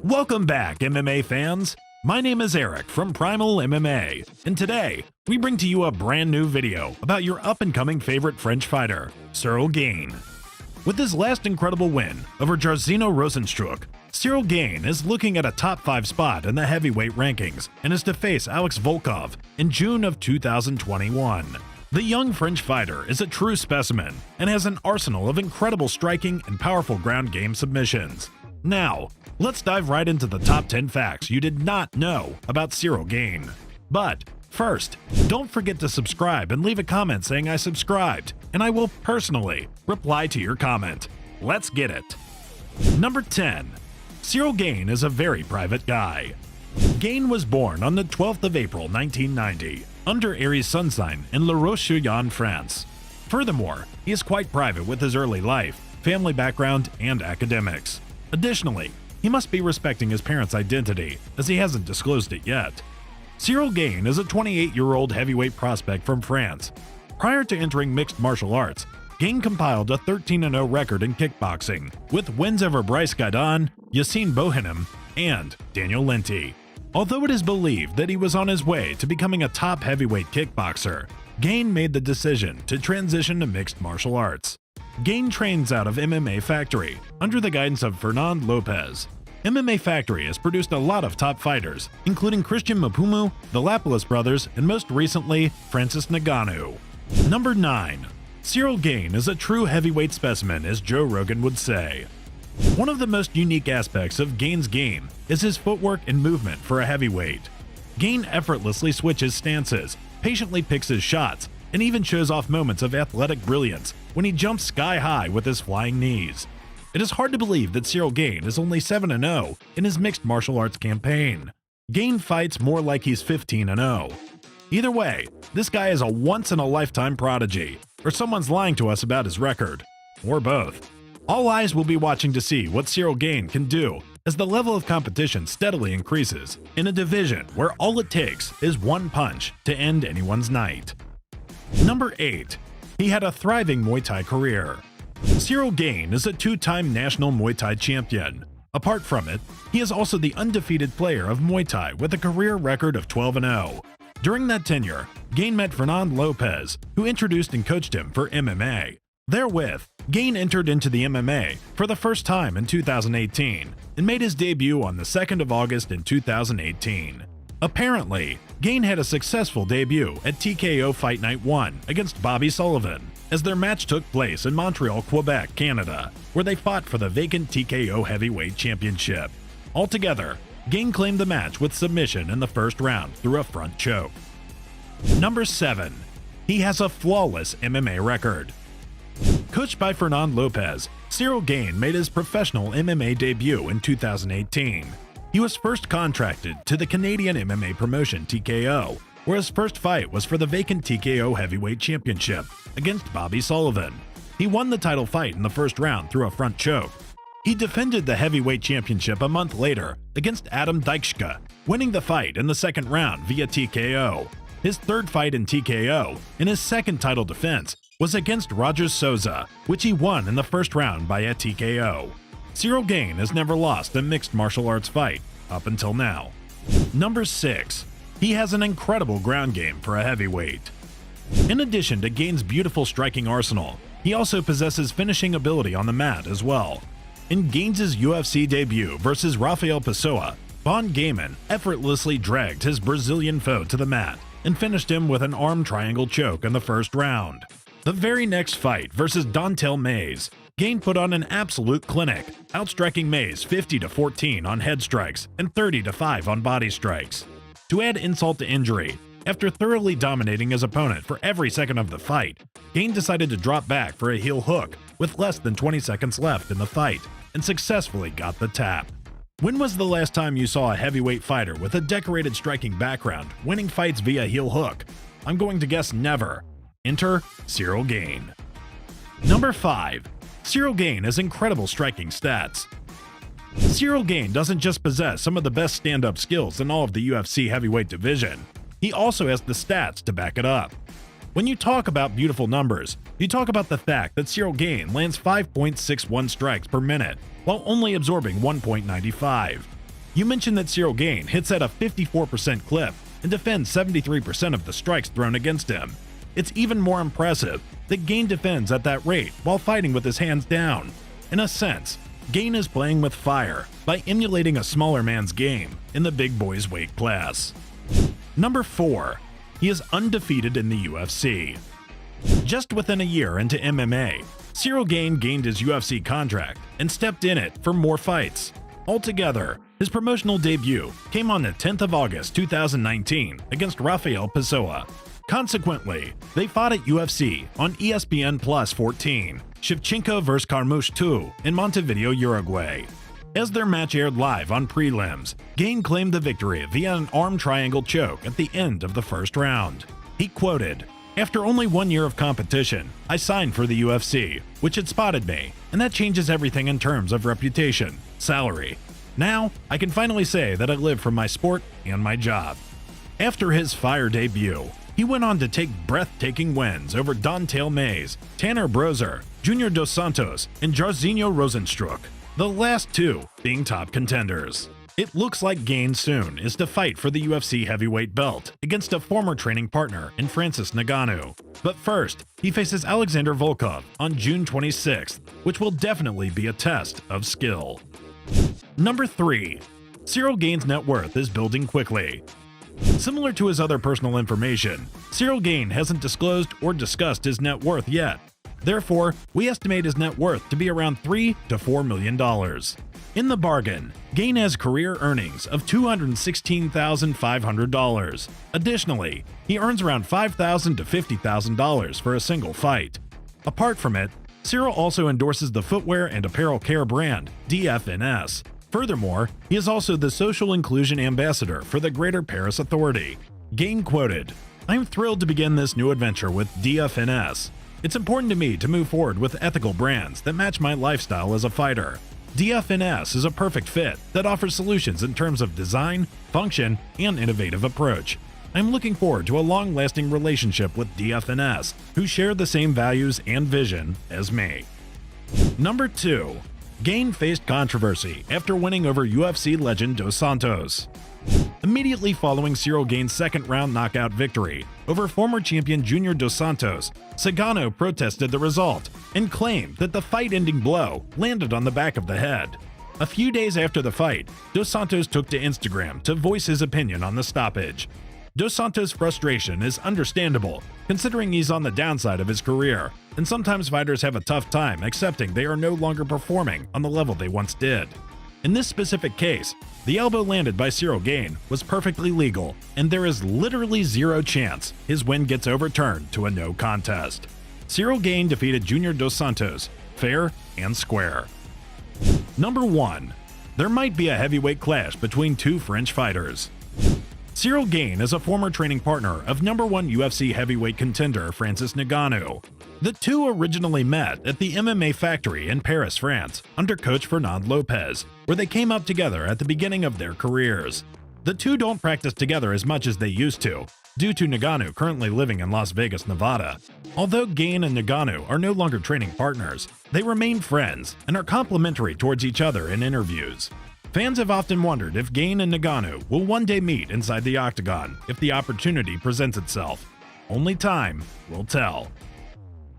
Welcome back, MMA fans! My name is Eric from Primal MMA, and today we bring to you a brand new video about your up-and-coming favorite French fighter, Ciryl Gane. With his last incredible win over Jairzinho Rozenstruik, Ciryl Gane is looking at a top 5 spot in the heavyweight rankings and is to face Alex Volkov in June of 2021. The young French fighter is a true specimen and has an arsenal of incredible striking and powerful ground game submissions. Now, let's dive right into the top 10 facts you did not know about Ciryl Gane. But first, don't forget to subscribe and leave a comment saying I subscribed, and I will personally reply to your comment. Let's get it. Number 10. Ciryl Gane is a very private guy. Gane was born on the 12th of April 1990 under Aries sun sign in La Roche-sur-Yon, France. Furthermore, he is quite private with his early life, family background, and academics. Additionally, he must be respecting his parents' identity, as he hasn't disclosed it yet. Ciryl Gane is a 28-year-old heavyweight prospect from France. Prior to entering mixed martial arts, Gane compiled a 13-0 record in kickboxing, with wins over Bryce Gaidon, Yassine Bohanem, and Daniel Linty. Although it is believed that he was on his way to becoming a top heavyweight kickboxer, Gane made the decision to transition to mixed martial arts. Gane trains out of MMA Factory, under the guidance of Fernand Lopez. MMA Factory has produced a lot of top fighters, including Christian Mapumu, the Lapalus brothers, and most recently, Francis Ngannou. Number 9. Ciryl Gane is a true heavyweight specimen, as Joe Rogan would say. One of the most unique aspects of Gane's game is his footwork and movement for a heavyweight. Gane effortlessly switches stances, patiently picks his shots, and even shows off moments of athletic brilliance when he jumps sky high with his flying knees. It is hard to believe that Ciryl Gane is only 7-0 in his mixed martial arts campaign. Gane fights more like he's 15-0. Either way, this guy is a once-in-a-lifetime prodigy, or someone's lying to us about his record, or both. All eyes will be watching to see what Ciryl Gane can do as the level of competition steadily increases in a division where all it takes is one punch to end anyone's night. Number 8. He had a thriving Muay Thai career. Ciryl Gane is a 2-time national Muay Thai champion. Apart from it, he is also the undefeated player of Muay Thai with a career record of 12-0. During that tenure, Gane met Fernand Lopez, who introduced and coached him for MMA. Therewith, Gane entered into the MMA for the first time in 2018 and made his debut on the 2nd of August in 2018. Apparently, Gane had a successful debut at TKO Fight Night 1 against Bobby Sullivan, as their match took place in Montreal, Quebec, Canada, where they fought for the vacant TKO Heavyweight Championship. Altogether, Gane claimed the match with submission in the first round through a front choke. Number 7. He has a flawless MMA record. Coached by Fernand Lopez, Ciryl Gane made his professional MMA debut in 2018. He was first contracted to the Canadian MMA promotion TKO, where his first fight was for the vacant TKO Heavyweight Championship against Bobby Sullivan. He won the title fight in the first round through a front choke. He defended the Heavyweight Championship a month later against Adam Dijkska, winning the fight in the second round via TKO. His third fight in TKO, and his second title defense, was against Roger Souza, which he won in the first round by a TKO. Ciryl Gane has never lost a mixed martial arts fight up until now. Number 6. He has an incredible ground game for a heavyweight. In addition to Gane's beautiful striking arsenal, he also possesses finishing ability on the mat as well. In Gane's UFC debut versus Rafael Pessoa, Von Gaiman effortlessly dragged his Brazilian foe to the mat and finished him with an arm triangle choke in the first round. The very next fight versus Dontel Mays, Gane put on an absolute clinic, outstriking Mays 50-14 on head strikes and 30-5 on body strikes. To add insult to injury, after thoroughly dominating his opponent for every second of the fight, Gane decided to drop back for a heel hook with less than 20 seconds left in the fight and successfully got the tap. When was the last time you saw a heavyweight fighter with a decorated striking background winning fights via heel hook? I'm going to guess never. Enter Ciryl Gane. Number 5. Ciryl Gane has incredible striking stats. Ciryl Gane doesn't just possess some of the best stand-up skills in all of the UFC heavyweight division, he also has the stats to back it up. When you talk about beautiful numbers, you talk about the fact that Ciryl Gane lands 5.61 strikes per minute while only absorbing 1.95. You mentioned that Ciryl Gane hits at a 54% clip and defends 73% of the strikes thrown against him. It's even more impressive that Gane defends at that rate while fighting with his hands down. In a sense, Gane is playing with fire by emulating a smaller man's game in the big boys weight class. Number 4. He is undefeated in the UFC. Just within a year into MMA, Ciryl Gane gained his UFC contract and stepped in it for more fights. Altogether, his promotional debut came on the 10th of August 2019 against Rafael Pessoa. Consequently, they fought at UFC on espn Plus 14, Shevchenko vs. Carmouche 2 in Montevideo, Uruguay. As their match aired live on prelims, Gane claimed the victory via an arm triangle choke at the end of the first round. He quoted, "After only 1 year of competition, I signed for the UFC, which had spotted me, and that changes everything in terms of reputation, salary. Now, I can finally say that I live for my sport and my job." After his fire debut, he went on to take breathtaking wins over Don'Tale Mayes, Tanner Brozer, Junior Dos Santos, and Jairzinho Rosenstruck, the last two being top contenders. It looks like Gane soon is to fight for the UFC heavyweight belt against a former training partner in Francis Ngannou. But first, he faces Alexander Volkov on June 26th, which will definitely be a test of skill. Number 3. Ciryl Gane's net worth is building quickly. Similar to his other personal information, Ciryl Gane hasn't disclosed or discussed his net worth yet. Therefore, we estimate his net worth to be around $3 to $4 million. In the bargain, Gane has career earnings of $216,500. Additionally, he earns around $5,000 to $50,000 for a single fight. Apart from it, Ciryl also endorses the footwear and apparel care brand DFNS. Furthermore, he is also the social inclusion ambassador for the Greater Paris Authority. Gane quoted, "I am thrilled to begin this new adventure with DFNS. It's important to me to move forward with ethical brands that match my lifestyle as a fighter. DFNS is a perfect fit that offers solutions in terms of design, function, and innovative approach. I'm looking forward to a long-lasting relationship with DFNS, who share the same values and vision as me." Number 2. Gane faced controversy after winning over UFC legend Dos Santos. Immediately following Ciryl Gane's second-round knockout victory over former champion Junior Dos Santos, Ngannou protested the result and claimed that the fight-ending blow landed on the back of the head. A few days after the fight, Dos Santos took to Instagram to voice his opinion on the stoppage. Dos Santos' frustration is understandable, considering he's on the downside of his career, and sometimes fighters have a tough time accepting they are no longer performing on the level they once did. In this specific case, the elbow landed by Ciryl Gane was perfectly legal, and there is literally zero chance his win gets overturned to a no contest. Ciryl Gane defeated Junior Dos Santos, fair and square. Number 1. There might be a heavyweight clash between two French fighters. Ciryl Gane is a former training partner of #1 UFC heavyweight contender Francis Ngannou. The two originally met at the MMA Factory in Paris, France, under coach Fernand Lopez, where they came up together at the beginning of their careers. The two don't practice together as much as they used to, due to Ngannou currently living in Las Vegas, Nevada. Although Gane and Ngannou are no longer training partners, they remain friends and are complimentary towards each other in interviews. Fans have often wondered if Gane and Ngannou will one day meet inside the octagon if the opportunity presents itself. Only time will tell.